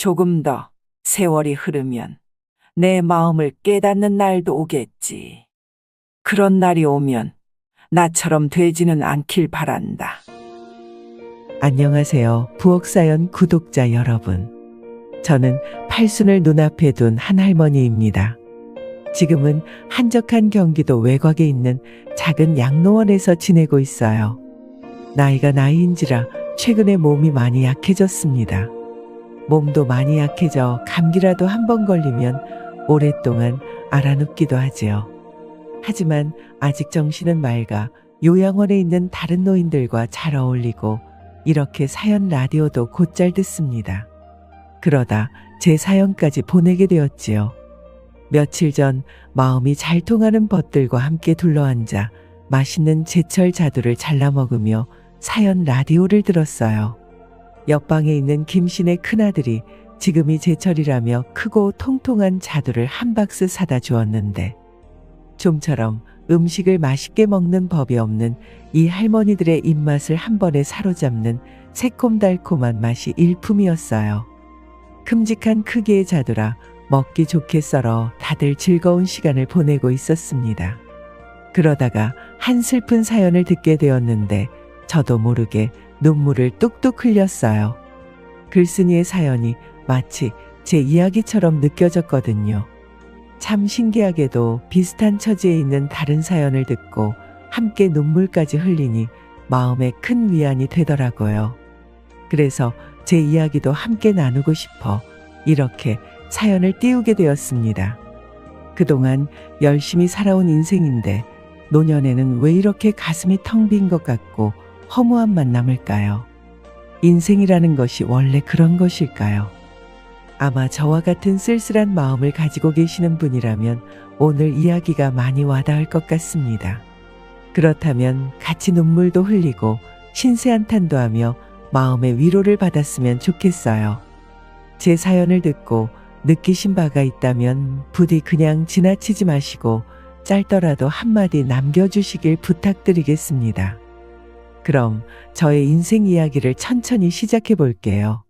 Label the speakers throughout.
Speaker 1: 조금 더 세월이 흐르면 내 마음을 깨닫는 날도 오겠지. 그런 날이 오면 나처럼 되지는 않길 바란다.
Speaker 2: 안녕하세요. 부엌사연 구독자 여러분. 저는 팔순을 눈앞에 둔 한 할머니입니다. 지금은 한적한 경기도 외곽에 있는 작은 양로원에서 지내고 있어요. 나이가 나이인지라 최근에 몸이 많이 약해졌습니다. 몸도 많이 약해져 감기라도 한 번 걸리면 오랫동안 앓아눕기도 하지요. 하지만 아직 정신은 맑아 요양원에 있는 다른 노인들과 잘 어울리고 이렇게 사연 라디오도 곧잘 듣습니다. 그러다 제 사연까지 보내게 되었지요. 며칠 전 마음이 잘 통하는 벗들과 함께 둘러앉아 맛있는 제철 자두를 잘라 먹으며 사연 라디오를 들었어요. 옆방에 있는 김씨네 큰아들이 지금이 제철이라며 크고 통통한 자두를 한 박스 사다 주었는데 좀처럼 음식을 맛있게 먹는 법이 없는 이 할머니들의 입맛을 한 번에 사로잡는 새콤달콤한 맛이 일품이었어요. 큼직한 크기의 자두라 먹기 좋게 썰어 다들 즐거운 시간을 보내고 있었습니다. 그러다가 한 슬픈 사연을 듣게 되었는데 저도 모르게 눈물을 뚝뚝 흘렸어요. 글쓴이의 사연이 마치 제 이야기처럼 느껴졌거든요. 참 신기하게도 비슷한 처지에 있는 다른 사연을 듣고 함께 눈물까지 흘리니 마음에 큰 위안이 되더라고요. 그래서 제 이야기도 함께 나누고 싶어 이렇게 사연을 띄우게 되었습니다. 그동안 열심히 살아온 인생인데 노년에는 왜 이렇게 가슴이 텅 빈 것 같고 허무함만 남을까요? 인생이라는 것이 원래 그런 것일까요? 아마 저와 같은 쓸쓸한 마음을 가지고 계시는 분이라면 오늘 이야기가 많이 와닿을 것 같습니다. 그렇다면 같이 눈물도 흘리고 신세한탄도 하며 마음의 위로를 받았으면 좋겠어요. 제 사연을 듣고 느끼신 바가 있다면 부디 그냥 지나치지 마시고 짧더라도 한마디 남겨주시길 부탁드리겠습니다. 그럼 저의 인생 이야기를 천천히 시작해 볼게요.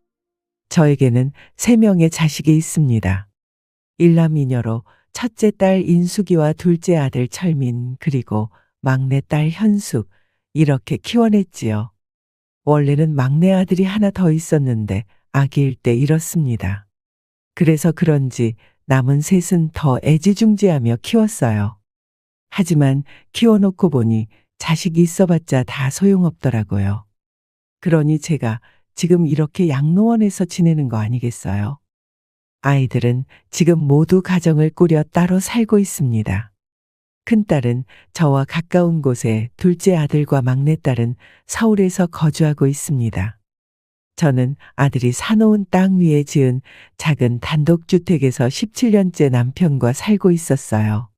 Speaker 2: 저에게는 3명의 자식이 있습니다. 일남이녀로 첫째 딸 인숙이와 둘째 아들 철민 그리고 막내 딸 현숙 이렇게 키워냈지요. 원래는 막내 아들이 하나 더 있었는데 아기일 때 잃었습니다. 그래서 그런지 남은 셋은 더 애지중지하며 키웠어요. 하지만 키워놓고 보니 자식이 있어봤자 다 소용없더라고요. 그러니 제가 지금 이렇게 양로원에서 지내는 거 아니겠어요? 아이들은 지금 모두 가정을 꾸려 따로 살고 있습니다. 큰딸은 저와 가까운 곳에 둘째 아들과 막내딸은 서울에서 거주하고 있습니다. 저는 아들이 사놓은 땅 위에 지은 작은 단독주택에서 17년째 남편과 살고 있었어요.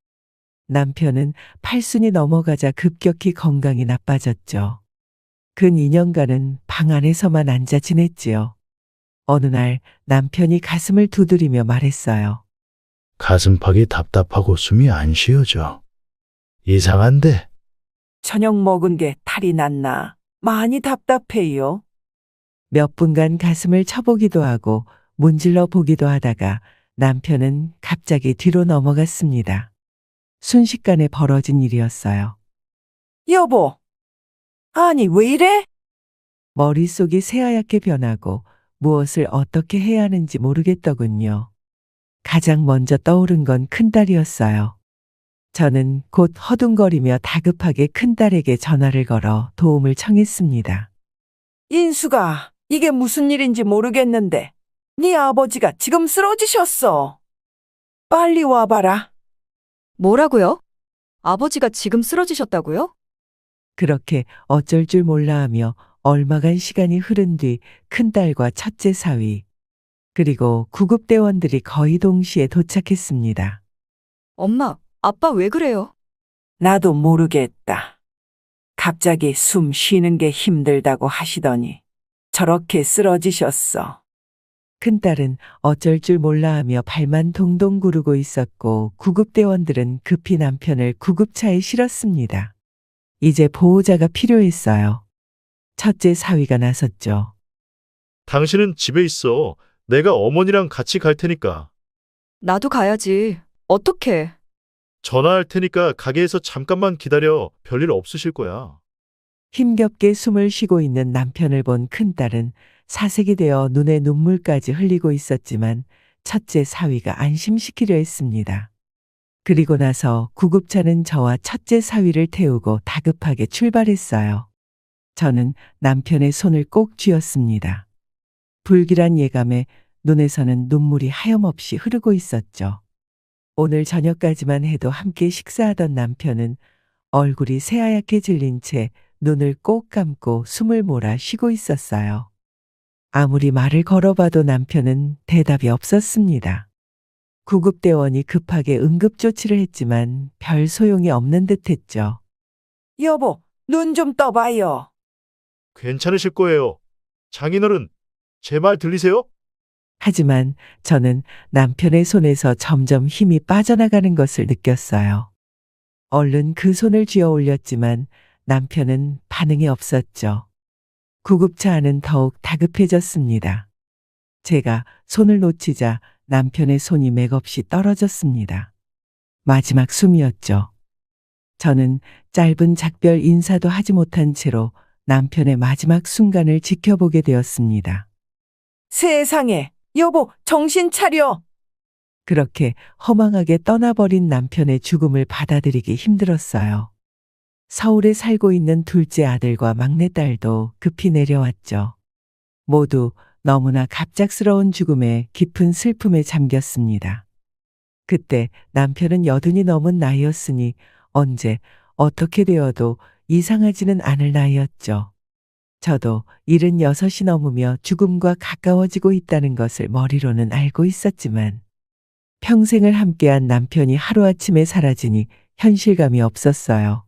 Speaker 2: 남편은 팔순이 넘어가자 급격히 건강이 나빠졌죠. 근 2년간은 방 안에서만 앉아 지냈지요. 어느 날 남편이 가슴을 두드리며 말했어요.
Speaker 3: 가슴팍이 답답하고 숨이 안 쉬어져. 이상한데?
Speaker 1: 저녁 먹은 게 탈이 났나? 많이 답답해요.
Speaker 2: 몇 분간 가슴을 쳐보기도 하고 문질러 보기도 하다가 남편은 갑자기 뒤로 넘어갔습니다. 순식간에 벌어진 일이었어요.
Speaker 1: 여보, 아니 왜 이래?
Speaker 2: 머릿속이 새하얗게 변하고 무엇을 어떻게 해야 하는지 모르겠더군요. 가장 먼저 떠오른 건 큰딸이었어요. 저는 곧 허둥거리며 다급하게 큰딸에게 전화를 걸어 도움을 청했습니다.
Speaker 1: 인수가 이게 무슨 일인지 모르겠는데 네 아버지가 지금 쓰러지셨어. 빨리 와봐라.
Speaker 4: 뭐라고요? 아버지가 지금 쓰러지셨다고요?
Speaker 2: 그렇게 어쩔 줄 몰라 하며 얼마간 시간이 흐른 뒤 큰딸과 첫째 사위, 그리고 구급대원들이 거의 동시에 도착했습니다.
Speaker 4: 엄마, 아빠 왜 그래요?
Speaker 1: 나도 모르겠다. 갑자기 숨 쉬는 게 힘들다고 하시더니 저렇게 쓰러지셨어.
Speaker 2: 큰딸은 어쩔 줄 몰라 하며 발만 동동 구르고 있었고 구급대원들은 급히 남편을 구급차에 실었습니다. 이제 보호자가 필요했어요. 첫째 사위가 나섰죠.
Speaker 3: 당신은 집에 있어. 내가 어머니랑 같이 갈 테니까.
Speaker 4: 나도 가야지. 어떡해.
Speaker 3: 전화할 테니까 가게에서 잠깐만 기다려. 별일 없으실 거야.
Speaker 2: 힘겹게 숨을 쉬고 있는 남편을 본 큰딸은 사색이 되어 눈에 눈물까지 흘리고 있었지만 첫째 사위가 안심시키려 했습니다. 그리고 나서 구급차는 저와 첫째 사위를 태우고 다급하게 출발했어요. 저는 남편의 손을 꼭 쥐었습니다. 불길한 예감에 눈에서는 눈물이 하염없이 흐르고 있었죠. 오늘 저녁까지만 해도 함께 식사하던 남편은 얼굴이 새하얗게 질린 채 눈을 꼭 감고 숨을 몰아 쉬고 있었어요. 아무리 말을 걸어봐도 남편은 대답이 없었습니다. 구급대원이 급하게 응급조치를 했지만 별 소용이 없는 듯 했죠.
Speaker 1: 여보, 눈 좀 떠봐요.
Speaker 3: 괜찮으실 거예요. 장인어른, 제 말 들리세요?
Speaker 2: 하지만 저는 남편의 손에서 점점 힘이 빠져나가는 것을 느꼈어요. 얼른 그 손을 쥐어 올렸지만 남편은 반응이 없었죠. 구급차 안은 더욱 다급해졌습니다. 제가 손을 놓치자 남편의 손이 맥없이 떨어졌습니다. 마지막 숨이었죠. 저는 짧은 작별 인사도 하지 못한 채로 남편의 마지막 순간을 지켜보게 되었습니다.
Speaker 1: 세상에, 여보, 정신 차려.
Speaker 2: 그렇게 허망하게 떠나버린 남편의 죽음을 받아들이기 힘들었어요. 서울에 살고 있는 둘째 아들과 막내딸도 급히 내려왔죠. 모두 너무나 갑작스러운 죽음에 깊은 슬픔에 잠겼습니다. 그때 남편은 80이 넘은 나이였으니 언제 어떻게 되어도 이상하지는 않을 나이였죠. 저도 76이 넘으며 죽음과 가까워지고 있다는 것을 머리로는 알고 있었지만 평생을 함께한 남편이 하루아침에 사라지니 현실감이 없었어요.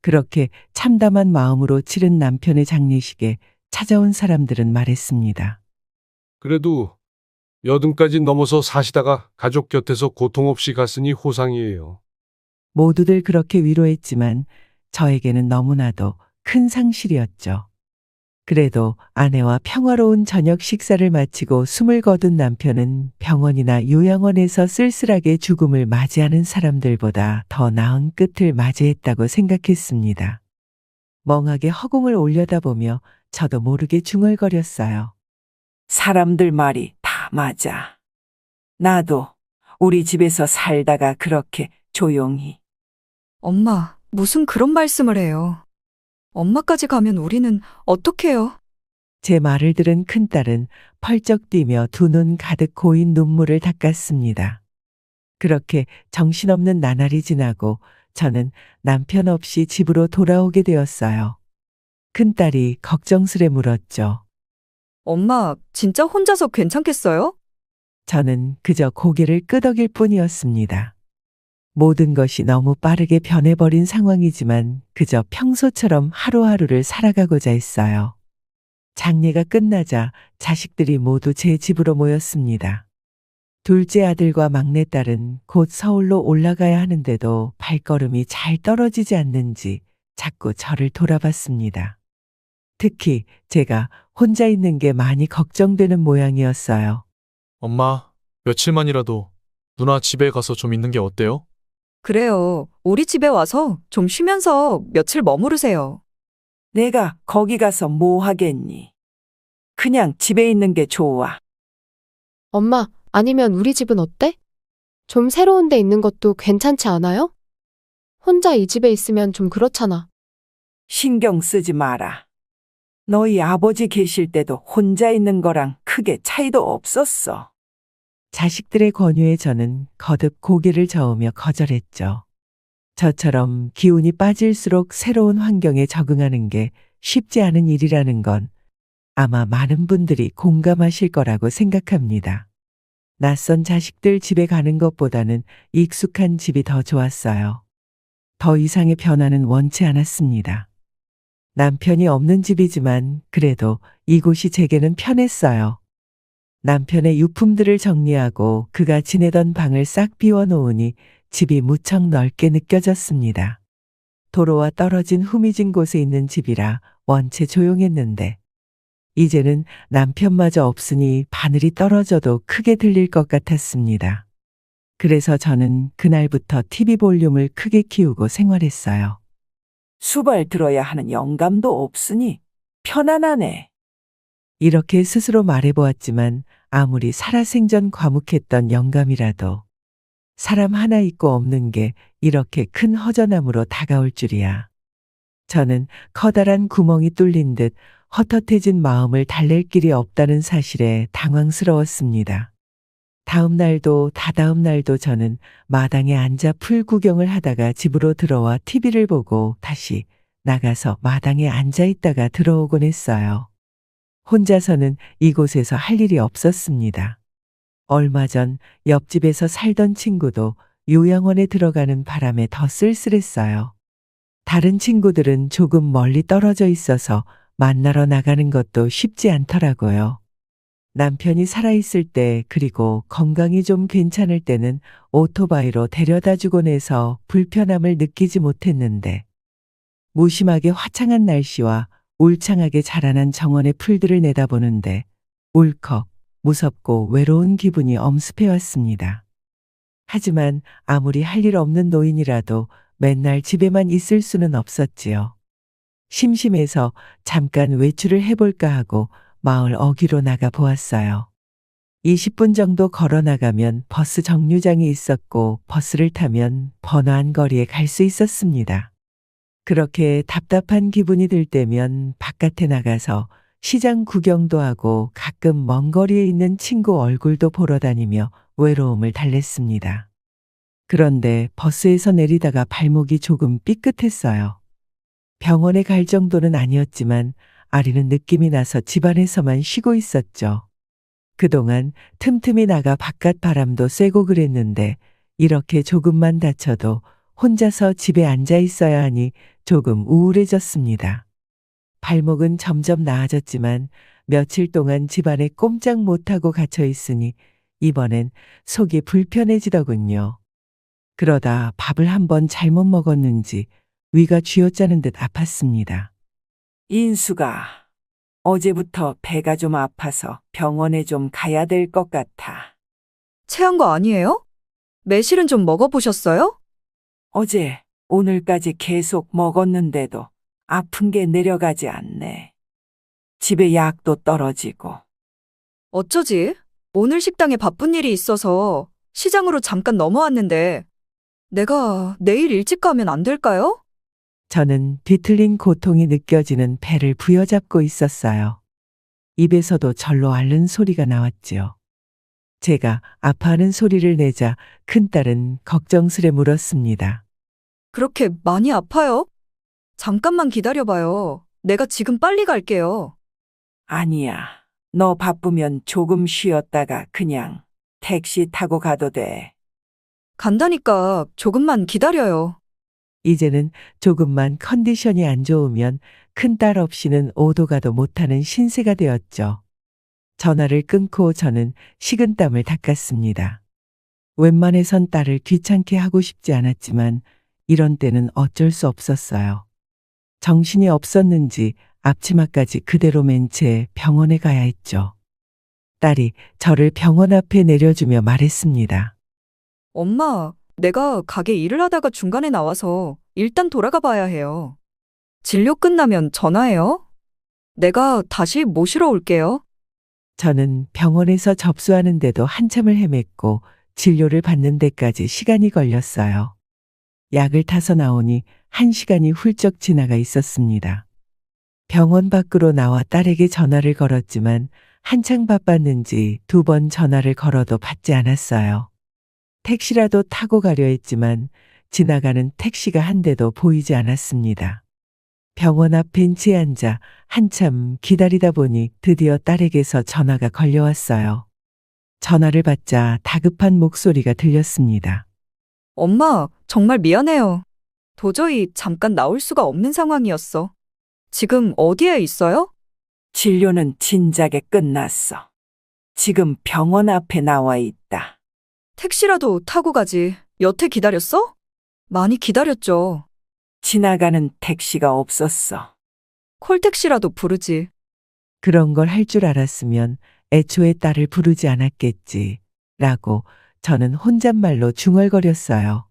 Speaker 2: 그렇게 참담한 마음으로 치른 남편의 장례식에 찾아온 사람들은 말했습니다.
Speaker 5: 그래도 80까지 넘어서 사시다가 가족 곁에서 고통 없이 갔으니 호상이에요.
Speaker 2: 모두들 그렇게 위로했지만 저에게는 너무나도 큰 상실이었죠. 그래도 아내와 평화로운 저녁 식사를 마치고 숨을 거둔 남편은 병원이나 요양원에서 쓸쓸하게 죽음을 맞이하는 사람들보다 더 나은 끝을 맞이했다고 생각했습니다. 멍하게 허공을 올려다보며 저도 모르게 중얼거렸어요.
Speaker 1: 사람들 말이 다 맞아. 나도 우리 집에서 살다가 그렇게 조용히.
Speaker 4: 엄마, 무슨 그런 말씀을 해요. 엄마까지 가면 우리는 어떡해요?
Speaker 2: 제 말을 들은 큰딸은 펄쩍 뛰며 두 눈 가득 고인 눈물을 닦았습니다. 그렇게 정신없는 나날이 지나고 저는 남편 없이 집으로 돌아오게 되었어요. 큰딸이 걱정스레 물었죠.
Speaker 4: 엄마, 진짜 혼자서 괜찮겠어요?
Speaker 2: 저는 그저 고개를 끄덕일 뿐이었습니다. 모든 것이 너무 빠르게 변해버린 상황이지만 그저 평소처럼 하루하루를 살아가고자 했어요. 장례가 끝나자 자식들이 모두 제 집으로 모였습니다. 둘째 아들과 막내딸은 곧 서울로 올라가야 하는데도 발걸음이 잘 떨어지지 않는지 자꾸 저를 돌아봤습니다. 특히 제가 혼자 있는 게 많이 걱정되는 모양이었어요.
Speaker 6: 엄마, 며칠만이라도 누나 집에 가서 좀 있는 게 어때요?
Speaker 4: 그래요. 우리 집에 와서 좀 쉬면서 며칠 머무르세요.
Speaker 1: 내가 거기 가서 뭐 하겠니? 그냥 집에 있는 게 좋아.
Speaker 7: 엄마, 아니면 우리 집은 어때? 좀 새로운 데 있는 것도 괜찮지 않아요? 혼자 이 집에 있으면 좀 그렇잖아.
Speaker 1: 신경 쓰지 마라. 너희 아버지 계실 때도 혼자 있는 거랑 크게 차이도 없었어.
Speaker 2: 자식들의 권유에 저는 거듭 고개를 저으며 거절했죠. 저처럼 기운이 빠질수록 새로운 환경에 적응하는 게 쉽지 않은 일이라는 건 아마 많은 분들이 공감하실 거라고 생각합니다. 낯선 자식들 집에 가는 것보다는 익숙한 집이 더 좋았어요. 더 이상의 변화는 원치 않았습니다. 남편이 없는 집이지만 그래도 이곳이 제게는 편했어요. 남편의 유품들을 정리하고 그가 지내던 방을 싹 비워놓으니 집이 무척 넓게 느껴졌습니다. 도로와 떨어진 후미진 곳에 있는 집이라 원체 조용했는데 이제는 남편마저 없으니 바늘이 떨어져도 크게 들릴 것 같았습니다. 그래서 저는 그날부터 TV 볼륨을 크게 키우고 생활했어요.
Speaker 1: 수발 들어야 하는 영감도 없으니 편안하네.
Speaker 2: 이렇게 스스로 말해보았지만 아무리 살아생전 과묵했던 영감이라도 사람 하나 있고 없는 게 이렇게 큰 허전함으로 다가올 줄이야. 저는 커다란 구멍이 뚫린 듯 헛헛해진 마음을 달랠 길이 없다는 사실에 당황스러웠습니다. 다음 날도 다다음 날도 저는 마당에 앉아 풀 구경을 하다가 집으로 들어와 TV를 보고 다시 나가서 마당에 앉아 있다가 들어오곤 했어요. 혼자서는 이곳에서 할 일이 없었습니다. 얼마 전 옆집에서 살던 친구도 요양원에 들어가는 바람에 더 쓸쓸했어요. 다른 친구들은 조금 멀리 떨어져 있어서 만나러 나가는 것도 쉽지 않더라고요. 남편이 살아있을 때 그리고 건강이 좀 괜찮을 때는 오토바이로 데려다 주곤 해서 불편함을 느끼지 못했는데 무심하게 화창한 날씨와 울창하게 자라난 정원의 풀들을 내다보는데 울컥 무섭고 외로운 기분이 엄습해왔습니다. 하지만 아무리 할 일 없는 노인이라도 맨날 집에만 있을 수는 없었지요. 심심해서 잠깐 외출을 해볼까 하고 마을 어귀로 나가 보았어요. 20분 정도 걸어 나가면 버스 정류장이 있었고 버스를 타면 번화한 거리에 갈 수 있었습니다. 그렇게 답답한 기분이 들 때면 바깥에 나가서 시장 구경도 하고 가끔 먼 거리에 있는 친구 얼굴도 보러 다니며 외로움을 달랬습니다. 그런데 버스에서 내리다가 발목이 조금 삐끗했어요. 병원에 갈 정도는 아니었지만 아리는 느낌이 나서 집안에서만 쉬고 있었죠. 그동안 틈틈이 나가 바깥 바람도 쐬고 그랬는데 이렇게 조금만 다쳐도 혼자서 집에 앉아 있어야 하니 조금 우울해졌습니다. 발목은 점점 나아졌지만 며칠 동안 집안에 꼼짝 못하고 갇혀 있으니 이번엔 속이 불편해지더군요. 그러다 밥을 한번 잘못 먹었는지 위가 쥐어짜는 듯 아팠습니다.
Speaker 1: 인수가 어제부터 배가 좀 아파서 병원에 좀 가야 될 것 같아.
Speaker 4: 체한 거 아니에요? 매실은 좀 먹어보셨어요?
Speaker 1: 어제 오늘까지 계속 먹었는데도 아픈 게 내려가지 않네. 집에 약도 떨어지고.
Speaker 4: 어쩌지? 오늘 식당에 바쁜 일이 있어서 시장으로 잠깐 넘어왔는데 내가 내일 일찍 가면 안 될까요?
Speaker 2: 저는 뒤틀린 고통이 느껴지는 배를 부여잡고 있었어요. 입에서도 절로 앓는 소리가 나왔지요. 제가 아파하는 소리를 내자 큰딸은 걱정스레 물었습니다.
Speaker 4: 그렇게 많이 아파요? 잠깐만 기다려봐요. 내가 지금 빨리 갈게요.
Speaker 1: 아니야. 너 바쁘면 조금 쉬었다가 그냥 택시 타고 가도 돼.
Speaker 4: 간다니까 조금만 기다려요.
Speaker 2: 이제는 조금만 컨디션이 안 좋으면 큰딸 없이는 오도 가도 못하는 신세가 되었죠. 전화를 끊고 저는 식은땀을 닦았습니다. 웬만해선 딸을 귀찮게 하고 싶지 않았지만 이런 때는 어쩔 수 없었어요. 정신이 없었는지 앞치마까지 그대로 맨 채 병원에 가야 했죠. 딸이 저를 병원 앞에 내려주며 말했습니다.
Speaker 4: 엄마, 내가 가게 일을 하다가 중간에 나와서 일단 돌아가 봐야 해요. 진료 끝나면 전화해요. 내가 다시 모시러 올게요.
Speaker 2: 저는 병원에서 접수하는데도 한참을 헤맸고 진료를 받는 데까지 시간이 걸렸어요. 약을 타서 나오니 1시간이 훌쩍 지나가 있었습니다. 병원 밖으로 나와 딸에게 전화를 걸었지만 한창 바빴는지 2번 전화를 걸어도 받지 않았어요. 택시라도 타고 가려 했지만 지나가는 택시가 한 대도 보이지 않았습니다. 병원 앞 벤치에 앉아 한참 기다리다 보니 드디어 딸에게서 전화가 걸려왔어요. 전화를 받자 다급한 목소리가 들렸습니다.
Speaker 4: 엄마, 정말 미안해요. 도저히 잠깐 나올 수가 없는 상황이었어. 지금 어디에 있어요?
Speaker 1: 진료는 진작에 끝났어. 지금 병원 앞에 나와 있다.
Speaker 4: 택시라도 타고 가지. 여태 기다렸어? 많이 기다렸죠.
Speaker 1: 지나가는 택시가 없었어.
Speaker 4: 콜택시라도 부르지.
Speaker 2: 그런 걸 할 줄 알았으면 애초에 딸을 부르지 않았겠지. 라고 저는 혼잣말로 중얼거렸어요.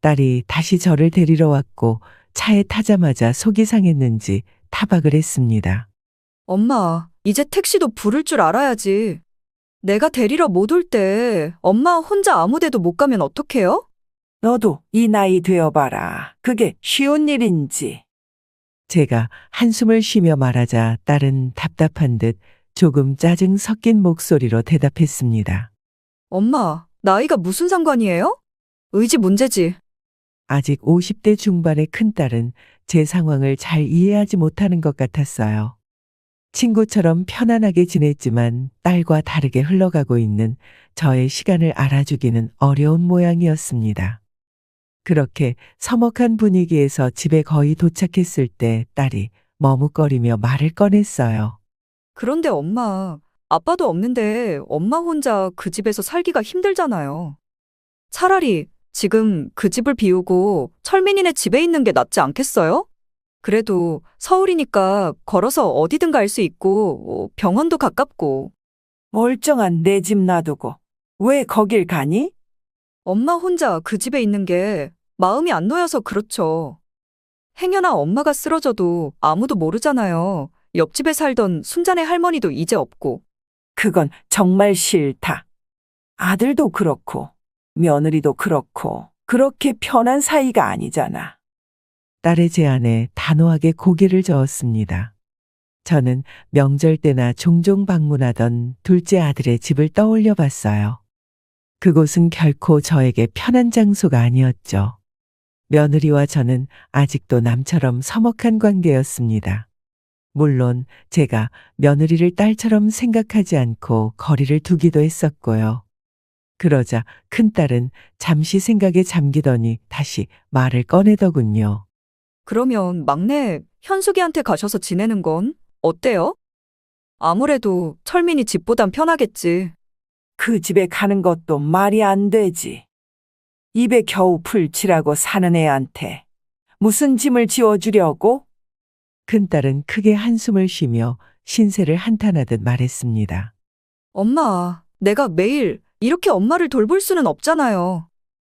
Speaker 2: 딸이 다시 저를 데리러 왔고 차에 타자마자 속이 상했는지 타박을 했습니다.
Speaker 4: 엄마, 이제 택시도 부를 줄 알아야지. 내가 데리러 못 올 때 엄마 혼자 아무 데도 못 가면 어떡해요?
Speaker 1: 너도 이 나이 되어봐라. 그게 쉬운 일인지.
Speaker 2: 제가 한숨을 쉬며 말하자 딸은 답답한 듯 조금 짜증 섞인 목소리로 대답했습니다.
Speaker 4: 엄마, 나이가 무슨 상관이에요? 의지 문제지.
Speaker 2: 아직 50대 중반의 큰딸은 제 상황을 잘 이해하지 못하는 것 같았어요. 친구처럼 편안하게 지냈지만 딸과 다르게 흘러가고 있는 저의 시간을 알아주기는 어려운 모양이었습니다. 그렇게 서먹한 분위기에서 집에 거의 도착했을 때 딸이 머뭇거리며 말을 꺼냈어요.
Speaker 4: 그런데 엄마, 아빠도 없는데 엄마 혼자 그 집에서 살기가 힘들잖아요. 차라리 지금 그 집을 비우고 철민이네 집에 있는 게 낫지 않겠어요? 그래도 서울이니까 걸어서 어디든 갈 수 있고 병원도 가깝고.
Speaker 1: 멀쩡한 내 집 놔두고 왜 거길 가니?
Speaker 4: 엄마 혼자 그 집에 있는 게 마음이 안 놓여서 그렇죠. 행여나 엄마가 쓰러져도 아무도 모르잖아요. 옆집에 살던 순자네 할머니도 이제 없고.
Speaker 1: 그건 정말 싫다. 아들도 그렇고 며느리도 그렇고 그렇게 편한 사이가 아니잖아.
Speaker 2: 딸의 제안에 단호하게 고개를 저었습니다. 저는 명절 때나 종종 방문하던 둘째 아들의 집을 떠올려 봤어요. 그곳은 결코 저에게 편한 장소가 아니었죠. 며느리와 저는 아직도 남처럼 서먹한 관계였습니다. 물론 제가 며느리를 딸처럼 생각하지 않고 거리를 두기도 했었고요. 그러자 큰딸은 잠시 생각에 잠기더니 다시 말을 꺼내더군요.
Speaker 4: 그러면 막내 현숙이한테 가셔서 지내는 건 어때요? 아무래도 철민이 집보단 편하겠지.
Speaker 1: 그 집에 가는 것도 말이 안 되지. 입에 겨우 풀칠하고 사는 애한테 무슨 짐을 지어주려고?
Speaker 2: 큰딸은 크게 한숨을 쉬며 신세를 한탄하듯 말했습니다.
Speaker 4: 엄마, 내가 매일 이렇게 엄마를 돌볼 수는 없잖아요.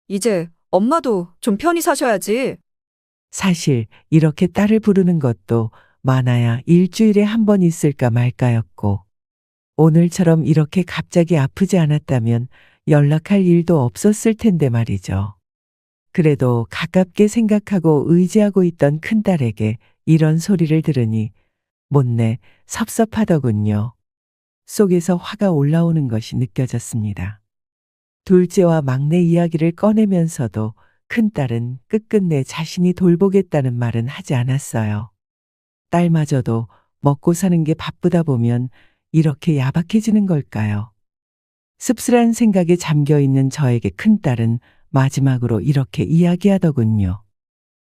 Speaker 4: 이제 엄마도 좀 편히 사셔야지.
Speaker 2: 사실 이렇게 딸을 부르는 것도 많아야 일주일에 한 번 있을까 말까였고, 오늘처럼 이렇게 갑자기 아프지 않았다면 연락할 일도 없었을 텐데 말이죠. 그래도 가깝게 생각하고 의지하고 있던 큰딸에게 이런 소리를 들으니 못내 섭섭하더군요. 속에서 화가 올라오는 것이 느껴졌습니다. 둘째와 막내 이야기를 꺼내면서도 큰딸은 끝끝내 자신이 돌보겠다는 말은 하지 않았어요. 딸마저도 먹고 사는 게 바쁘다 보면 이렇게 야박해지는 걸까요? 씁쓸한 생각에 잠겨 있는 저에게 큰딸은 마지막으로 이렇게 이야기하더군요.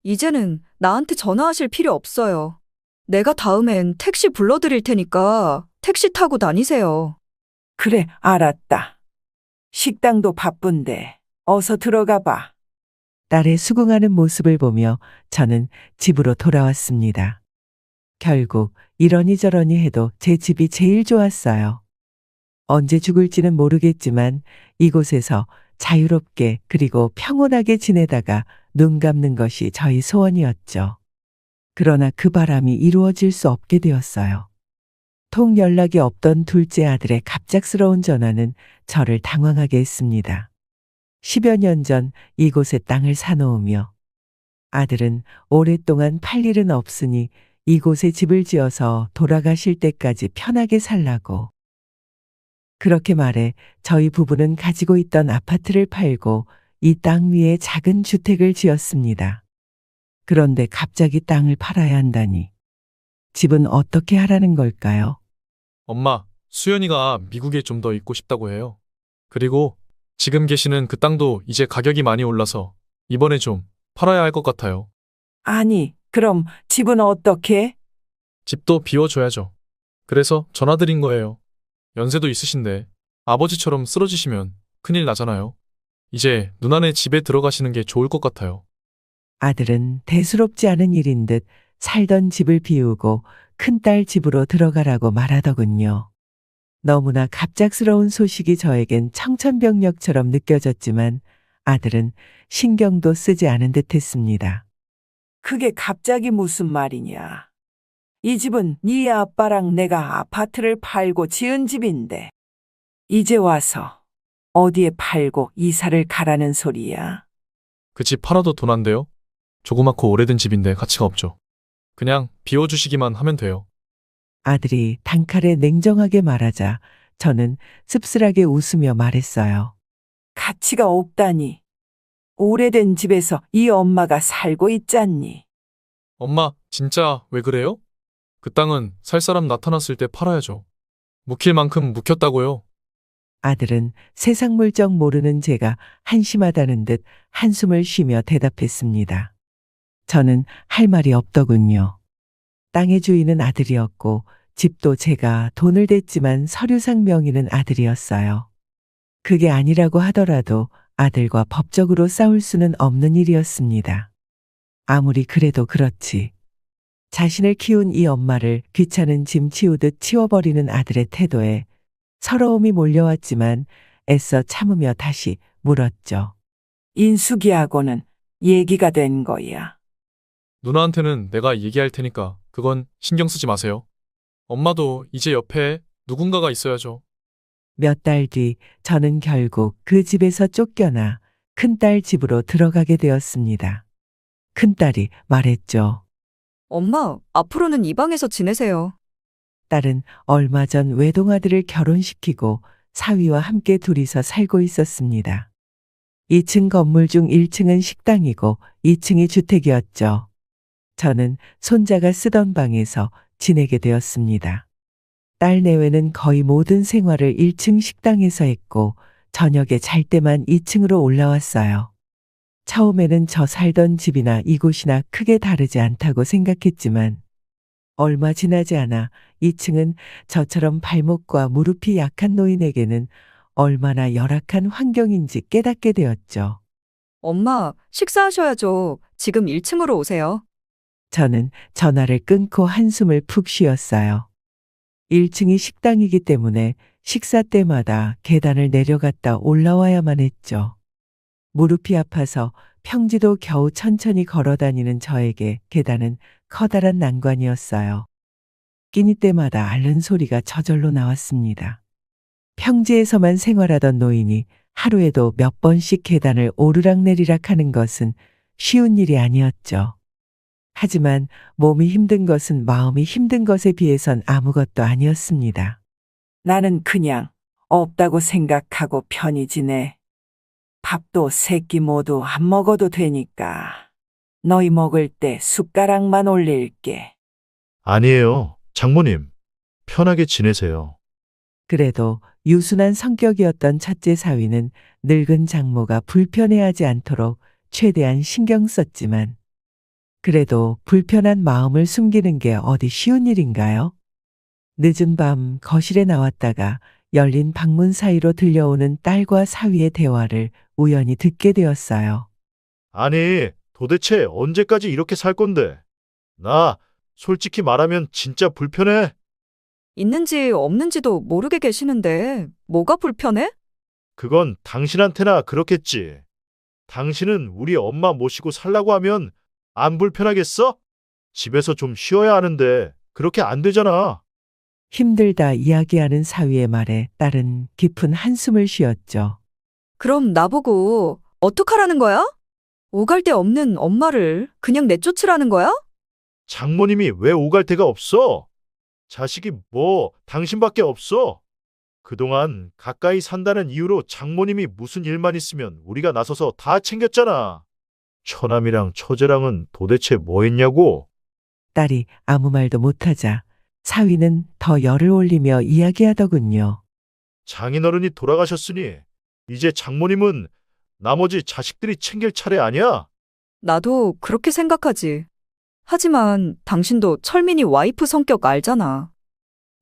Speaker 4: 이제는 나한테 전화하실 필요 없어요. 내가 다음엔 택시 불러드릴 테니까 택시 타고 다니세요.
Speaker 1: 그래, 알았다. 식당도 바쁜데 어서 들어가 봐.
Speaker 2: 딸의 수긍하는 모습을 보며 저는 집으로 돌아왔습니다. 결국 이러니 저러니 해도 제 집이 제일 좋았어요. 언제 죽을지는 모르겠지만 이곳에서 자유롭게 그리고 평온하게 지내다가 눈 감는 것이 저희 소원이었죠. 그러나 그 바람이 이루어질 수 없게 되었어요. 통 연락이 없던 둘째 아들의 갑작스러운 전화는 저를 당황하게 했습니다. 10여 년 전 이곳에 땅을 사놓으며 아들은 오랫동안 팔 일은 없으니 이곳에 집을 지어서 돌아가실 때까지 편하게 살라고. 그렇게 말해 저희 부부는 가지고 있던 아파트를 팔고 이 땅 위에 작은 주택을 지었습니다. 그런데 갑자기 땅을 팔아야 한다니. 집은 어떻게 하라는 걸까요?
Speaker 6: 엄마, 수연이가 미국에 좀 더 있고 싶다고 해요. 그리고 지금 계시는 그 땅도 이제 가격이 많이 올라서 이번에 좀 팔아야 할 것 같아요.
Speaker 1: 아니, 그럼 집은 어떻게?
Speaker 6: 집도 비워줘야죠. 그래서 전화드린 거예요. 연세도 있으신데 아버지처럼 쓰러지시면 큰일 나잖아요. 이제 누나네 집에 들어가시는 게 좋을 것 같아요.
Speaker 2: 아들은 대수롭지 않은 일인 듯 살던 집을 비우고 큰딸 집으로 들어가라고 말하더군요. 너무나 갑작스러운 소식이 저에겐 청천벽력처럼 느껴졌지만 아들은 신경도 쓰지 않은 듯 했습니다.
Speaker 1: 그게 갑자기 무슨 말이냐. 이 집은 네 아빠랑 내가 아파트를 팔고 지은 집인데 이제 와서 어디에 팔고 이사를 가라는 소리야.
Speaker 6: 그 집 팔아도 돈 안 돼요? 조그맣고 오래된 집인데 가치가 없죠. 그냥 비워주시기만 하면 돼요.
Speaker 2: 아들이 단칼에 냉정하게 말하자 저는 씁쓸하게 웃으며 말했어요.
Speaker 1: 가치가 없다니. 오래된 집에서 이 엄마가 살고 있잖니.
Speaker 6: 엄마, 진짜 왜 그래요? 그 땅은 살 사람 나타났을 때 팔아야죠. 묵힐 만큼 묵혔다고요.
Speaker 2: 아들은 세상 물정 모르는 제가 한심하다는 듯 한숨을 쉬며 대답했습니다. 저는 할 말이 없더군요. 땅의 주인은 아들이었고 집도 제가 돈을 댔지만 서류상 명의는 아들이었어요. 그게 아니라고 하더라도 아들과 법적으로 싸울 수는 없는 일이었습니다. 아무리 그래도 그렇지. 자신을 키운 이 엄마를 귀찮은 짐 치우듯 치워버리는 아들의 태도에 서러움이 몰려왔지만 애써 참으며 다시 물었죠.
Speaker 1: 인숙이하고는 얘기가 된 거야.
Speaker 6: 누나한테는 내가 얘기할 테니까 그건 신경 쓰지 마세요. 엄마도 이제 옆에 누군가가 있어야죠.
Speaker 2: 몇 달 뒤 저는 결국 그 집에서 쫓겨나 큰딸 집으로 들어가게 되었습니다. 큰딸이 말했죠.
Speaker 4: 엄마, 앞으로는 이 방에서 지내세요.
Speaker 2: 딸은 얼마 전 외동아들을 결혼시키고 사위와 함께 둘이서 살고 있었습니다. 2층 건물 중 1층은 식당이고 2층이 주택이었죠. 저는 손자가 쓰던 방에서 지내게 되었습니다. 딸 내외는 거의 모든 생활을 1층 식당에서 했고 저녁에 잘 때만 2층으로 올라왔어요. 처음에는 저 살던 집이나 이곳이나 크게 다르지 않다고 생각했지만 얼마 지나지 않아 2층은 저처럼 발목과 무릎이 약한 노인에게는 얼마나 열악한 환경인지 깨닫게 되었죠.
Speaker 4: 엄마, 식사하셔야죠. 지금 1층으로 오세요.
Speaker 2: 저는 전화를 끊고 한숨을 푹 쉬었어요. 1층이 식당이기 때문에 식사 때마다 계단을 내려갔다 올라와야만 했죠. 무릎이 아파서 평지도 겨우 천천히 걸어 다니는 저에게 계단은 커다란 난관이었어요. 끼니 때마다 앓는 소리가 저절로 나왔습니다. 평지에서만 생활하던 노인이 하루에도 몇 번씩 계단을 오르락내리락 하는 것은 쉬운 일이 아니었죠. 하지만 몸이 힘든 것은 마음이 힘든 것에 비해선 아무것도 아니었습니다.
Speaker 1: 나는 그냥 없다고 생각하고 편히 지내. 밥도 세끼 모두 안 먹어도 되니까. 너희 먹을 때 숟가락만 올릴게.
Speaker 3: 아니에요. 장모님. 편하게 지내세요.
Speaker 2: 그래도 유순한 성격이었던 첫째 사위는 늙은 장모가 불편해하지 않도록 최대한 신경 썼지만 그래도 불편한 마음을 숨기는 게 어디 쉬운 일인가요? 늦은 밤 거실에 나왔다가 열린 방문 사이로 들려오는 딸과 사위의 대화를 우연히 듣게 되었어요.
Speaker 3: 아니, 도대체 언제까지 이렇게 살 건데? 나 솔직히 말하면 진짜 불편해.
Speaker 4: 있는지 없는지도 모르게 계시는데 뭐가 불편해?
Speaker 3: 그건 당신한테나 그렇겠지. 당신은 우리 엄마 모시고 살라고 하면 안 불편하겠어? 집에서 좀 쉬어야 하는데 그렇게 안 되잖아.
Speaker 2: 힘들다 이야기하는 사위의 말에 딸은 깊은 한숨을 쉬었죠.
Speaker 4: 그럼 나보고 어떡하라는 거야? 오갈 데 없는 엄마를 그냥 내쫓으라는 거야?
Speaker 3: 장모님이 왜 오갈 데가 없어? 자식이 뭐 당신밖에 없어. 그동안 가까이 산다는 이유로 장모님이 무슨 일만 있으면 우리가 나서서 다 챙겼잖아. 처남이랑 처제랑은 도대체 뭐 했냐고?
Speaker 2: 딸이 아무 말도 못하자 사위는 더 열을 올리며 이야기하더군요.
Speaker 3: 장인어른이 돌아가셨으니 이제 장모님은 나머지 자식들이 챙길 차례 아니야?
Speaker 4: 나도 그렇게 생각하지. 하지만 당신도 철민이 와이프 성격 알잖아.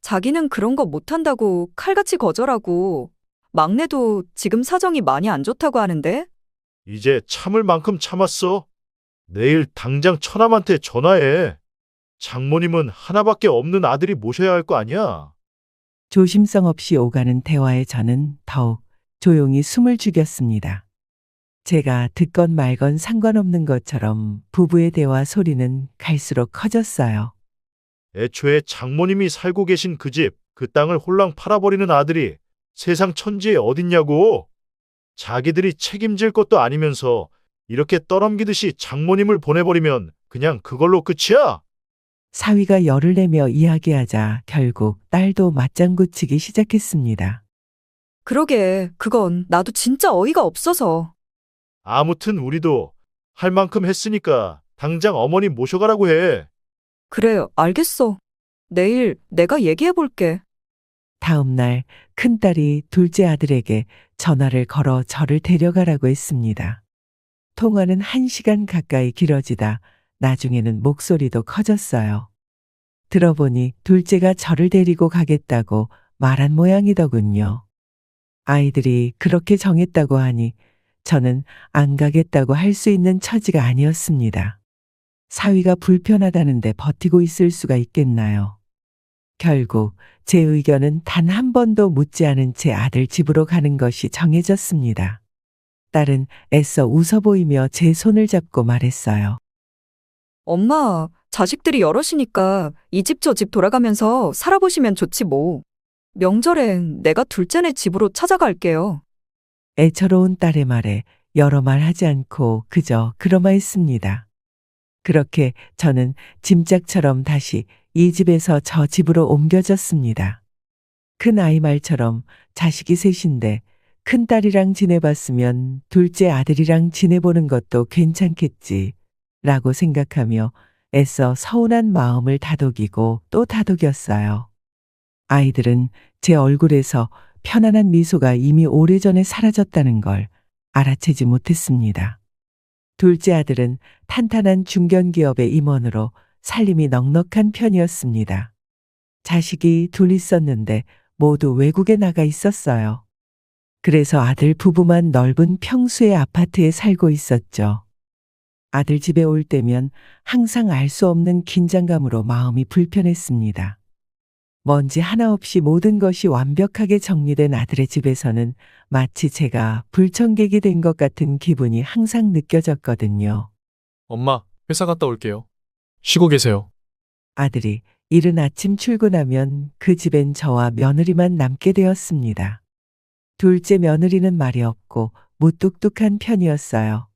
Speaker 4: 자기는 그런 거 못한다고 칼같이 거절하고 막내도 지금 사정이 많이 안 좋다고 하는데?
Speaker 3: 이제 참을 만큼 참았어. 내일 당장 처남한테 전화해. 장모님은 하나밖에 없는 아들이 모셔야 할 거 아니야?
Speaker 2: 조심성 없이 오가는 대화에 저는 더욱 조용히 숨을 죽였습니다. 제가 듣건 말건 상관없는 것처럼 부부의 대화 소리는 갈수록 커졌어요.
Speaker 3: 애초에 장모님이 살고 계신 그 집, 그 땅을 홀랑 팔아버리는 아들이 세상 천지에 어딨냐고. 자기들이 책임질 것도 아니면서 이렇게 떠넘기듯이 장모님을 보내버리면 그냥 그걸로 끝이야?
Speaker 2: 사위가 열을 내며 이야기하자 결국 딸도 맞장구 치기 시작했습니다.
Speaker 4: 그러게, 그건 나도 진짜 어이가 없어서.
Speaker 3: 아무튼 우리도 할 만큼 했으니까 당장 어머니 모셔가라고 해.
Speaker 4: 그래, 알겠어. 내일 내가 얘기해 볼게.
Speaker 2: 다음 날 큰딸이 둘째 아들에게 전화를 걸어 저를 데려가라고 했습니다. 통화는 1시간 가까이 길어지다 나중에는 목소리도 커졌어요. 들어보니 둘째가 저를 데리고 가겠다고 말한 모양이더군요. 아이들이 그렇게 정했다고 하니 저는 안 가겠다고 할 수 있는 처지가 아니었습니다. 사위가 불편하다는데 버티고 있을 수가 있겠나요? 결국 제 의견은 단 한 번도 묻지 않은 채 아들 집으로 가는 것이 정해졌습니다. 딸은 애써 웃어 보이며 제 손을 잡고 말했어요.
Speaker 4: 엄마, 자식들이 여럿이니까 이 집 저 집 돌아가면서 살아보시면 좋지 뭐. 명절엔 내가 둘째네 집으로 찾아갈게요.
Speaker 2: 애처로운 딸의 말에 여러 말 하지 않고 그저 그러마했습니다. 그렇게 저는 짐짝처럼 다시 이 집에서 저 집으로 옮겨졌습니다. 큰 아이 말처럼 자식이 셋인데 큰딸이랑 지내봤으면 둘째 아들이랑 지내보는 것도 괜찮겠지 라고 생각하며 애써 서운한 마음을 다독이고 또 다독였어요. 아이들은 제 얼굴에서 편안한 미소가 이미 오래전에 사라졌다는 걸 알아채지 못했습니다. 둘째 아들은 탄탄한 중견기업의 임원으로 살림이 넉넉한 편이었습니다. 자식이 둘 있었는데 모두 외국에 나가 있었어요. 그래서 아들 부부만 넓은 평수의 아파트에 살고 있었죠. 아들 집에 올 때면 항상 알 수 없는 긴장감으로 마음이 불편했습니다. 먼지 하나 없이 모든 것이 완벽하게 정리된 아들의 집에서는 마치 제가 불청객이 된 것 같은 기분이 항상 느껴졌거든요.
Speaker 6: 엄마, 회사 갔다 올게요. 쉬고 계세요.
Speaker 2: 아들이 이른 아침 출근하면 그 집엔 저와 며느리만 남게 되었습니다. 둘째 며느리는 말이 없고 무뚝뚝한 편이었어요.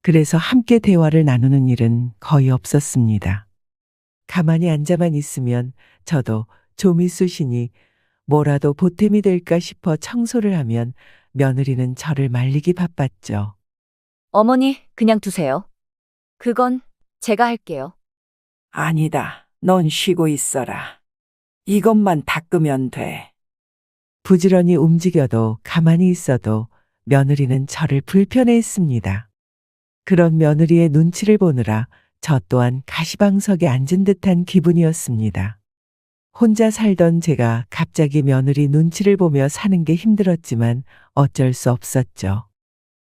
Speaker 2: 그래서 함께 대화를 나누는 일은 거의 없었습니다. 가만히 앉아만 있으면 저도 좀이 쑤시니 뭐라도 보탬이 될까 싶어 청소를 하면 며느리는 저를 말리기 바빴죠.
Speaker 8: 어머니, 그냥 두세요. 그건 제가 할게요.
Speaker 1: 아니다. 넌 쉬고 있어라. 이것만 닦으면 돼.
Speaker 2: 부지런히 움직여도 가만히 있어도 며느리는 저를 불편해했습니다. 그런 며느리의 눈치를 보느라 저 또한 가시방석에 앉은 듯한 기분이었습니다. 혼자 살던 제가 갑자기 며느리 눈치를 보며 사는 게 힘들었지만 어쩔 수 없었죠.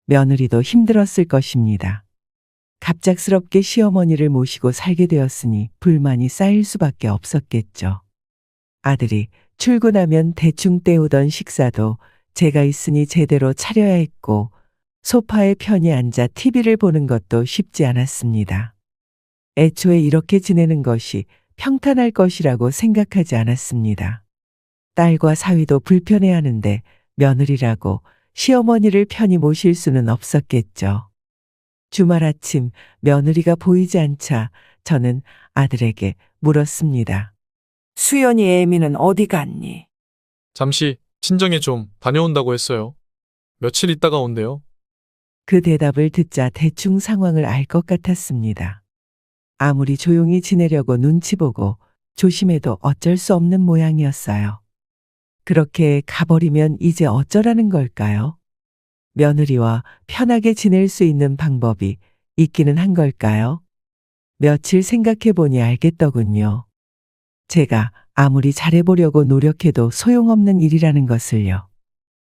Speaker 2: 며느리도 힘들었을 것입니다. 갑작스럽게 시어머니를 모시고 살게 되었으니 불만이 쌓일 수밖에 없었겠죠. 아들이 출근하면 대충 때우던 식사도 제가 있으니 제대로 차려야 했고 소파에 편히 앉아 TV를 보는 것도 쉽지 않았습니다. 애초에 이렇게 지내는 것이 평탄할 것이라고 생각하지 않았습니다. 딸과 사위도 불편해하는데 며느리라고 시어머니를 편히 모실 수는 없었겠죠. 주말 아침 며느리가 보이지 않자 저는 아들에게 물었습니다.
Speaker 1: 수연이 애미는 어디 갔니?
Speaker 6: 잠시 친정에 좀 다녀온다고 했어요. 며칠 있다가 온대요.
Speaker 2: 그 대답을 듣자 대충 상황을 알 것 같았습니다. 아무리 조용히 지내려고 눈치 보고 조심해도 어쩔 수 없는 모양이었어요. 그렇게 가버리면 이제 어쩌라는 걸까요? 며느리와 편하게 지낼 수 있는 방법이 있기는 한 걸까요? 며칠 생각해 보니 알겠더군요. 제가 아무리 잘해보려고 노력해도 소용없는 일이라는 것을요.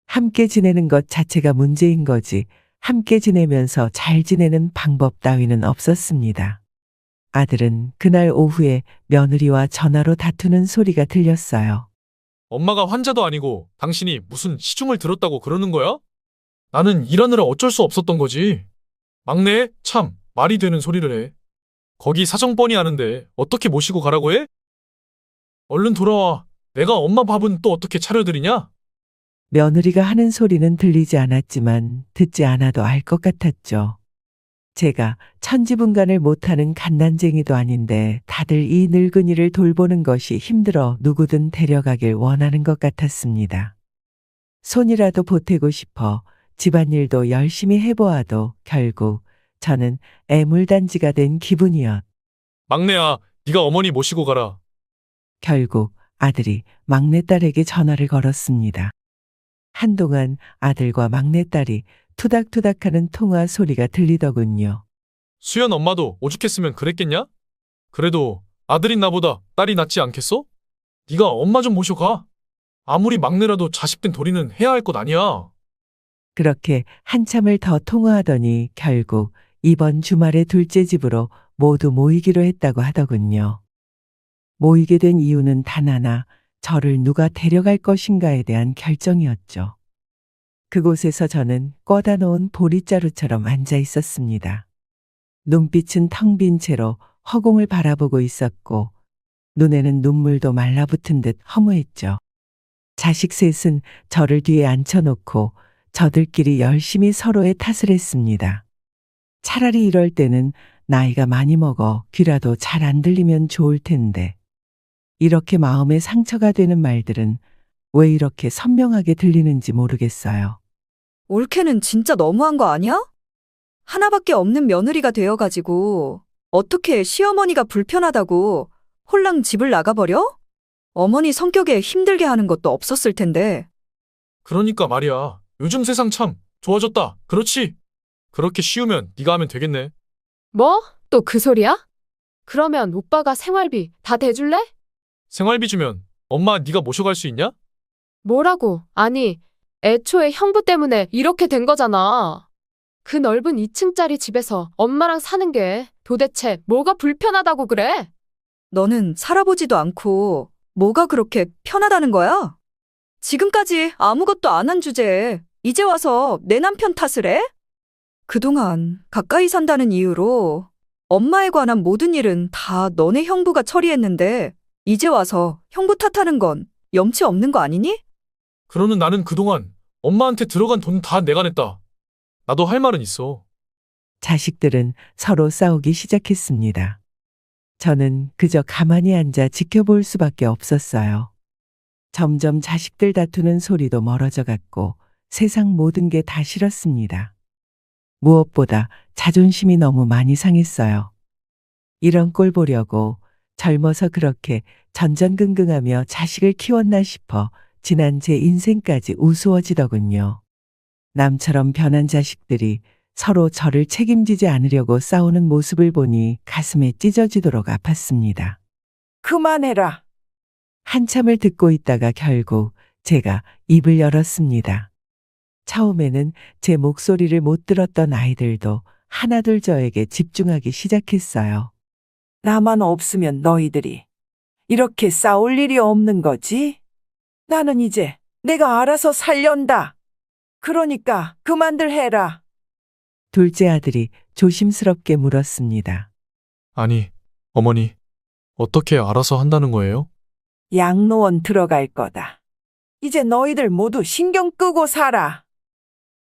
Speaker 2: 함께 지내는 것 자체가 문제인 거지 함께 지내면서 잘 지내는 방법 따위는 없었습니다. 아들은 그날 오후에 며느리와 전화로 다투는 소리가 들렸어요.
Speaker 6: 엄마가 환자도 아니고 당신이 무슨 시중을 들었다고 그러는 거야? 나는 일하느라 어쩔 수 없었던 거지. 막내, 참, 말이 되는 소리를 해. 거기 사정 뻔히 아는데 어떻게 모시고 가라고 해? 얼른 돌아와. 내가 엄마 밥은 또 어떻게 차려드리냐?
Speaker 2: 며느리가 하는 소리는 들리지 않았지만 듣지 않아도 알 것 같았죠. 제가 천지분간을 못하는 갓난쟁이도 아닌데 다들 이 늙은이를 돌보는 것이 힘들어 누구든 데려가길 원하는 것 같았습니다. 손이라도 보태고 싶어 집안일도 열심히 해보아도 결국 저는 애물단지가 된 기분이었.
Speaker 6: 막내야, 네가 어머니 모시고 가라.
Speaker 2: 결국 아들이 막내딸에게 전화를 걸었습니다. 한동안 아들과 막내딸이 투닥투닥하는 통화 소리가 들리더군요.
Speaker 6: 수연 엄마도 오죽했으면 그랬겠냐? 그래도 아들인 나보다 딸이 낫지 않겠어? 네가 엄마 좀 모셔가. 아무리 막내라도 자식 된 도리는 해야 할 것 아니야.
Speaker 2: 그렇게 한참을 더 통화하더니 결국 이번 주말에 둘째 집으로 모두 모이기로 했다고 하더군요. 모이게 된 이유는 단 하나, 저를 누가 데려갈 것인가에 대한 결정이었죠. 그곳에서 저는 꿔다 놓은 보릿자루처럼 앉아 있었습니다. 눈빛은 텅 빈 채로 허공을 바라보고 있었고 눈에는 눈물도 말라붙은 듯 허무했죠. 자식 셋은 저를 뒤에 앉혀놓고 저들끼리 열심히 서로의 탓을 했습니다. 차라리 이럴 때는 나이가 많이 먹어 귀라도 잘 안 들리면 좋을 텐데. 이렇게 마음에 상처가 되는 말들은 왜 이렇게 선명하게 들리는지 모르겠어요.
Speaker 4: 올케는 진짜 너무한 거 아니야? 하나밖에 없는 며느리가 되어가지고 어떻게 시어머니가 불편하다고 홀랑 집을 나가버려? 어머니 성격에 힘들게 하는 것도 없었을 텐데.
Speaker 6: 그러니까 말이야. 요즘 세상 참 좋아졌다. 그렇지? 그렇게 쉬우면 네가 하면 되겠네.
Speaker 7: 뭐? 또 그 소리야? 그러면 오빠가 생활비 다 대줄래?
Speaker 6: 생활비 주면 엄마 네가 모셔갈 수 있냐?
Speaker 7: 뭐라고? 아니, 애초에 형부 때문에 이렇게 된 거잖아. 그 넓은 2층짜리 집에서 엄마랑 사는 게 도대체 뭐가 불편하다고 그래?
Speaker 4: 너는 살아보지도 않고 뭐가 그렇게 편하다는 거야? 지금까지 아무것도 안 한 주제에 이제 와서 내 남편 탓을 해? 그동안 가까이 산다는 이유로 엄마에 관한 모든 일은 다 너네 형부가 처리했는데 이제 와서 형부 탓하는 건 염치 없는 거 아니니?
Speaker 6: 그러는 나는 그동안 엄마한테 들어간 돈 다 내가 냈다. 나도 할 말은 있어.
Speaker 2: 자식들은 서로 싸우기 시작했습니다. 저는 그저 가만히 앉아 지켜볼 수밖에 없었어요. 점점 자식들 다투는 소리도 멀어져 갔고 세상 모든 게 다 싫었습니다. 무엇보다 자존심이 너무 많이 상했어요. 이런 꼴 보려고 젊어서 그렇게 전전긍긍하며 자식을 키웠나 싶어 지난 제 인생까지 우스워지더군요. 남처럼 변한 자식들이 서로 저를 책임지지 않으려고 싸우는 모습을 보니 가슴에 찢어지도록 아팠습니다.
Speaker 1: 그만해라.
Speaker 2: 한참을 듣고 있다가 결국 제가 입을 열었습니다. 처음에는 제 목소리를 못 들었던 아이들도 하나둘 저에게 집중하기 시작했어요.
Speaker 1: 나만 없으면 너희들이 이렇게 싸울 일이 없는 거지? 나는 이제 내가 알아서 살련다. 그러니까 그만들 해라.
Speaker 2: 둘째 아들이 조심스럽게 물었습니다.
Speaker 6: 아니, 어머니, 어떻게 알아서 한다는 거예요?
Speaker 1: 양로원 들어갈 거다. 이제 너희들 모두 신경 끄고 살아.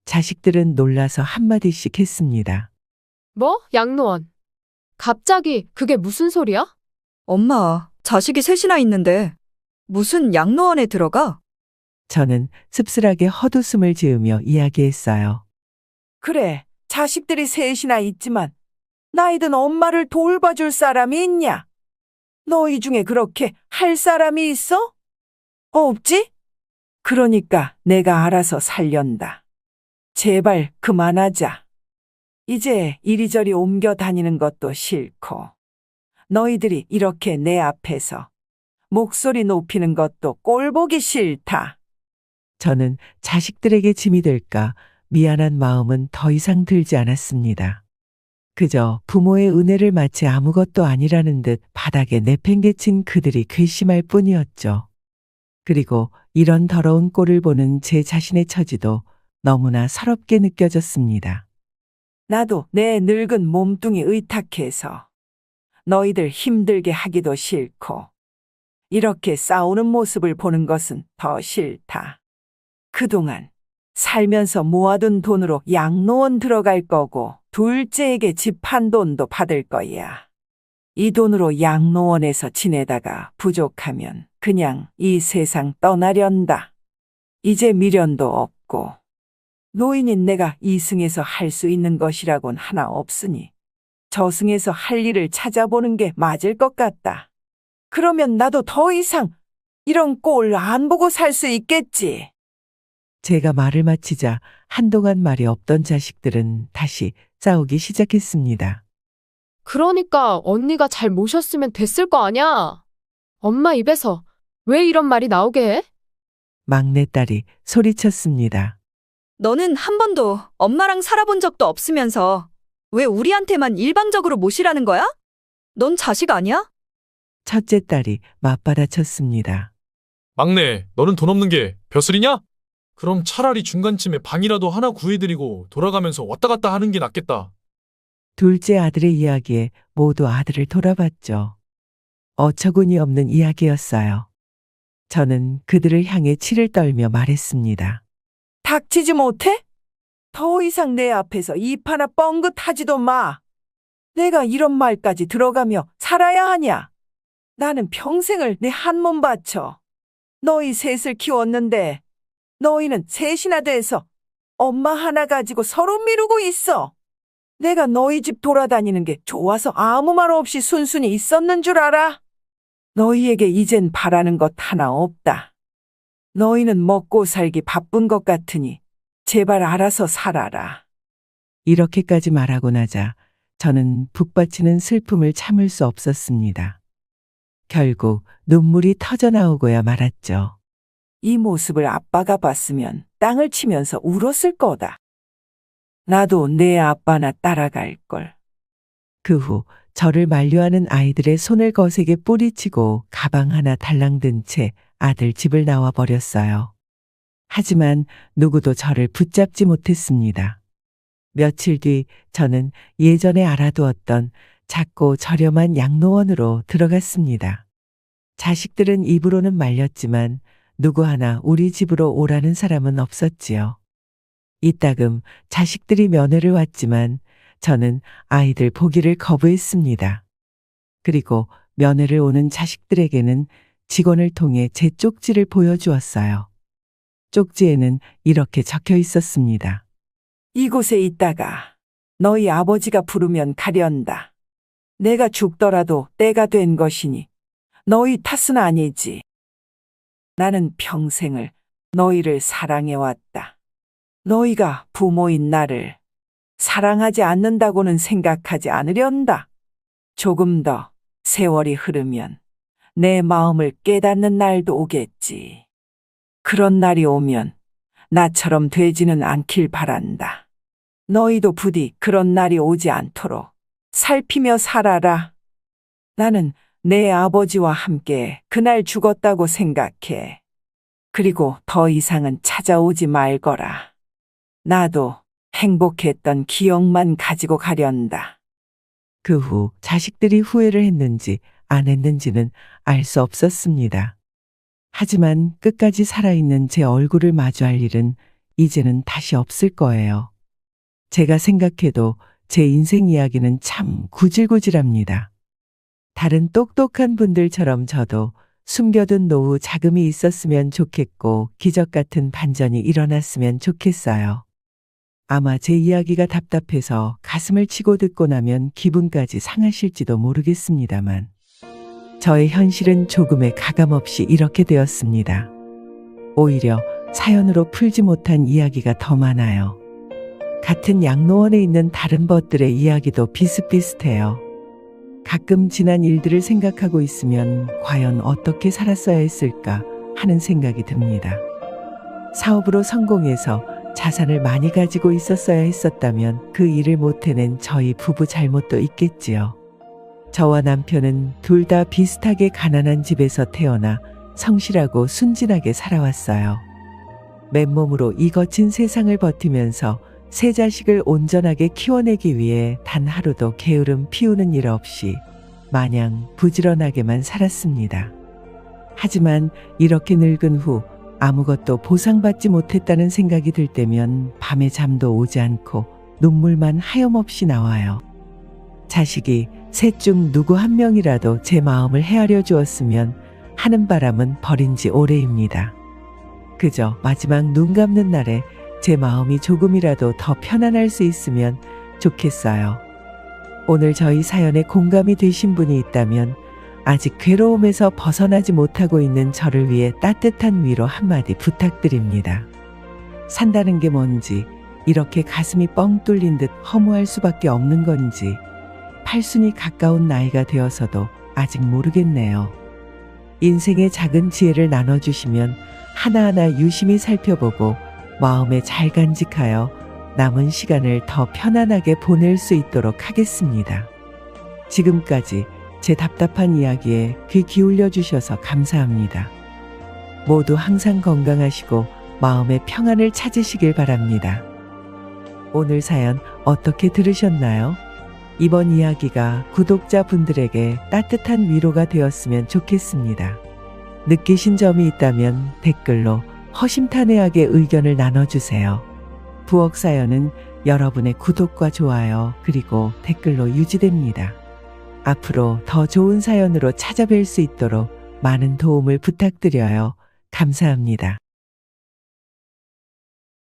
Speaker 2: 자식들은 놀라서 한마디씩 했습니다.
Speaker 7: 뭐? 양로원. 갑자기 그게 무슨 소리야?
Speaker 4: 엄마, 자식이 셋이나 있는데 무슨 양로원에 들어가?
Speaker 2: 저는 씁쓸하게 헛웃음을 지으며 이야기했어요.
Speaker 1: 그래, 자식들이 셋이나 있지만 나이든 엄마를 돌봐줄 사람이 있냐? 너희 중에 그렇게 할 사람이 있어? 없지? 그러니까 내가 알아서 살련다. 제발 그만하자. 이제 이리저리 옮겨 다니는 것도 싫고 너희들이 이렇게 내 앞에서 목소리 높이는 것도 꼴보기 싫다.
Speaker 2: 저는 자식들에게 짐이 될까 미안한 마음은 더 이상 들지 않았습니다. 그저 부모의 은혜를 마치 아무것도 아니라는 듯 바닥에 내팽개친 그들이 괘씸할 뿐이었죠. 그리고 이런 더러운 꼴을 보는 제 자신의 처지도 너무나 서럽게 느껴졌습니다.
Speaker 1: 나도 내 늙은 몸뚱이 의탁해서 너희들 힘들게 하기도 싫고 이렇게 싸우는 모습을 보는 것은 더 싫다. 그동안 살면서 모아둔 돈으로 양로원 들어갈 거고 둘째에게 집 한 돈도 받을 거야. 이 돈으로 양로원에서 지내다가 부족하면 그냥 이 세상 떠나련다. 이제 미련도 없고 노인인 내가 이승에서 할 수 있는 것이라곤 하나 없으니 저승에서 할 일을 찾아보는 게 맞을 것 같다. 그러면 나도 더 이상 이런 꼴 안 보고 살 수 있겠지.
Speaker 2: 제가 말을 마치자 한동안 말이 없던 자식들은 다시 싸우기 시작했습니다.
Speaker 7: 그러니까 언니가 잘 모셨으면 됐을 거 아냐? 엄마 입에서 왜 이런 말이 나오게 해?
Speaker 2: 막내딸이 소리쳤습니다.
Speaker 4: 너는 한 번도 엄마랑 살아본 적도 없으면서 왜 우리한테만 일방적으로 모시라는 거야? 넌 자식 아니야?
Speaker 2: 첫째 딸이 맞받아쳤습니다.
Speaker 6: 막내, 너는 돈 없는 게 벼슬이냐? 그럼 차라리 중간쯤에 방이라도 하나 구해드리고 돌아가면서 왔다 갔다 하는 게 낫겠다.
Speaker 2: 둘째 아들의 이야기에 모두 아들을 돌아봤죠. 어처구니 없는 이야기였어요. 저는 그들을 향해 치를 떨며 말했습니다.
Speaker 1: 닥치지 못해? 더 이상 내 앞에서 입 하나 뻥긋하지도 마. 내가 이런 말까지 들어가며 살아야 하냐? 나는 평생을 내 한 몸 바쳐 너희 셋을 키웠는데 너희는 셋이나 돼서 엄마 하나 가지고 서로 미루고 있어. 내가 너희 집 돌아다니는 게 좋아서 아무 말 없이 순순히 있었는 줄 알아? 너희에게 이젠 바라는 것 하나 없다. 너희는 먹고 살기 바쁜 것 같으니 제발 알아서 살아라.
Speaker 2: 이렇게까지 말하고 나자 저는 북받치는 슬픔을 참을 수 없었습니다. 결국 눈물이 터져나오고야 말았죠.
Speaker 1: 이 모습을 아빠가 봤으면 땅을 치면서 울었을 거다. 나도 내 아빠나 따라갈 걸.
Speaker 2: 그 후 저를 만류하는 아이들의 손을 거세게 뿌리치고 가방 하나 달랑 든 채 아들 집을 나와 버렸어요. 하지만 누구도 저를 붙잡지 못했습니다. 며칠 뒤 저는 예전에 알아두었던 작고 저렴한 양로원으로 들어갔습니다. 자식들은 입으로는 말렸지만 누구 하나 우리 집으로 오라는 사람은 없었지요. 이따금 자식들이 면회를 왔지만 저는 아이들 보기를 거부했습니다. 그리고 면회를 오는 자식들에게는 직원을 통해 제 쪽지를 보여주었어요. 쪽지에는 이렇게 적혀 있었습니다.
Speaker 1: 이곳에 있다가 너희 아버지가 부르면 가련다. 내가 죽더라도 때가 된 것이니 너희 탓은 아니지. 나는 평생을 너희를 사랑해왔다. 너희가 부모인 나를 사랑하지 않는다고는 생각하지 않으련다. 조금 더 세월이 흐르면 내 마음을 깨닫는 날도 오겠지. 그런 날이 오면 나처럼 되지는 않길 바란다. 너희도 부디 그런 날이 오지 않도록 살피며 살아라. 나는 내 아버지와 함께 그날 죽었다고 생각해. 그리고 더 이상은 찾아오지 말거라. 나도 행복했던 기억만 가지고 가련다.
Speaker 2: 그 후 자식들이 후회를 했는지 안 했는지는 알 수 없었습니다. 하지만 끝까지 살아있는 제 얼굴을 마주할 일은 이제는 다시 없을 거예요. 제가 생각해도 제 인생 이야기는 참 구질구질합니다. 다른 똑똑한 분들처럼 저도 숨겨둔 노후 자금이 있었으면 좋겠고 기적 같은 반전이 일어났으면 좋겠어요. 아마 제 이야기가 답답해서 가슴을 치고 듣고 나면 기분까지 상하실지도 모르겠습니다만 저의 현실은 조금의 가감없이 이렇게 되었습니다. 오히려 사연으로 풀지 못한 이야기가 더 많아요. 같은 양로원에 있는 다른 벗들의 이야기도 비슷비슷해요. 가끔 지난 일들을 생각하고 있으면 과연 어떻게 살았어야 했을까 하는 생각이 듭니다. 사업으로 성공해서 자산을 많이 가지고 있었어야 했었다면 그 일을 못 해낸 저희 부부 잘못도 있겠지요. 저와 남편은 둘 다 비슷하게 가난한 집에서 태어나 성실하고 순진하게 살아왔어요. 맨몸으로 이 거친 세상을 버티면서 세 자식을 온전하게 키워내기 위해 단 하루도 게으름 피우는 일 없이 마냥 부지런하게만 살았습니다. 하지만 이렇게 늙은 후 아무것도 보상받지 못했다는 생각이 들 때면 밤에 잠도 오지 않고 눈물만 하염없이 나와요. 자식이 셋 중 누구 한 명이라도 제 마음을 헤아려 주었으면 하는 바람은 버린 지 오래입니다. 그저 마지막 눈 감는 날에 제 마음이 조금이라도 더 편안할 수 있으면 좋겠어요. 오늘 저희 사연에 공감이 되신 분이 있다면 아직 괴로움에서 벗어나지 못하고 있는 저를 위해 따뜻한 위로 한마디 부탁드립니다. 산다는 게 뭔지, 이렇게 가슴이 뻥 뚫린 듯 허무할 수밖에 없는 건지, 팔순이 가까운 나이가 되어서도 아직 모르겠네요. 인생의 작은 지혜를 나눠주시면 하나하나 유심히 살펴보고 마음에 잘 간직하여 남은 시간을 더 편안하게 보낼 수 있도록 하겠습니다. 지금까지 제 답답한 이야기에 귀 기울여 주셔서 감사합니다. 모두 항상 건강하시고 마음의 평안을 찾으시길 바랍니다. 오늘 사연 어떻게 들으셨나요? 이번 이야기가 구독자분들에게 따뜻한 위로가 되었으면 좋겠습니다. 느끼신 점이 있다면 댓글로 허심탄회하게 의견을 나눠주세요. 부엌 사연은 여러분의 구독과 좋아요 그리고 댓글로 유지됩니다. 앞으로 더 좋은 사연으로 찾아뵐 수 있도록 많은 도움을 부탁드려요. 감사합니다.